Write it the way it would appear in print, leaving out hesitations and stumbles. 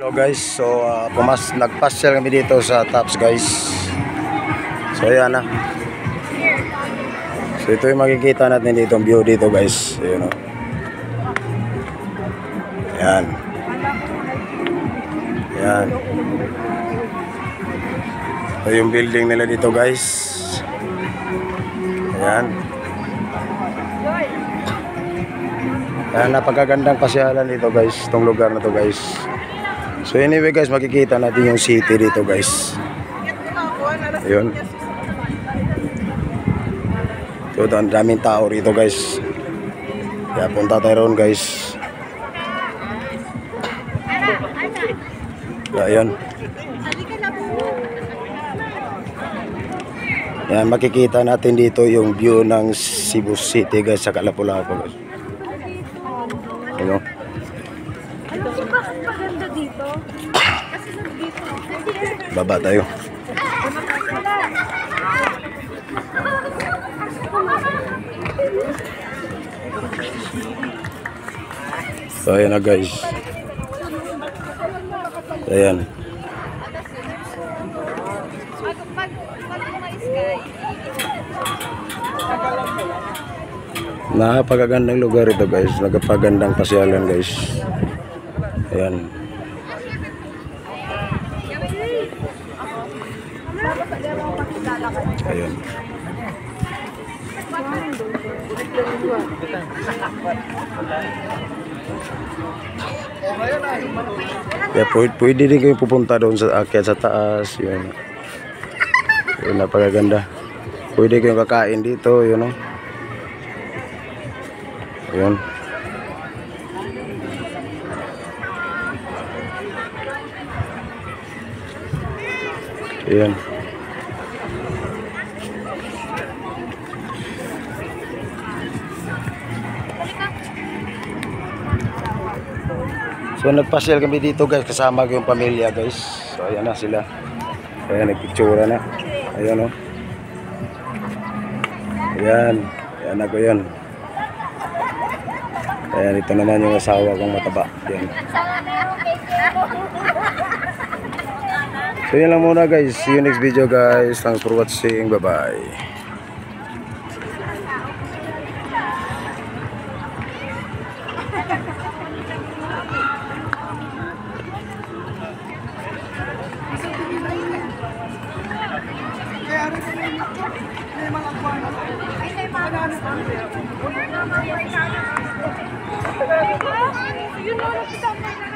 Hello guys, so nagpasyal kami dito sa Tops guys. So ayan na. So ito yung makikita natin dito, ang view dito guys. Ayun o. Ayan. Ayan. Ito yung building nila dito guys. Ayan. Ayan, napakagandang pasyalan dito guys, itong lugar na to guys. So anyway guys, makikita natin yung city dito guys. Ayun. So ang daming tao rito guys. Kaya punta tayo ron guys. Ayun. Yan, makikita natin dito yung view ng Cebu City guys sa Lapu-Lapu guys. Ayun. Bakit maganda dito? Kasi nandito. Baba tayo. So ayan na guys. Ayan. Napakagandang lugar ito guys. Napakagandang pasyalan guys. Ayan. Ayan. Yeah, pwede din kayo pupunta doon sa akyat sa taas. Yun. Yun, napakaganda. Pwede kayong kakain dito. Yun o. Yun. Ayan. So nagpasyal kami dito guys, kasama ko yung pamilya guys. So ayan na sila. Ayan, nagpictura na. Ayan o. Ayan. Ayan ako yun. Ayan, ito naman yung asawa kong mataba. Ayan. So yun lang muna guys. See you next video guys. Thanks for watching. Bye bye. You know,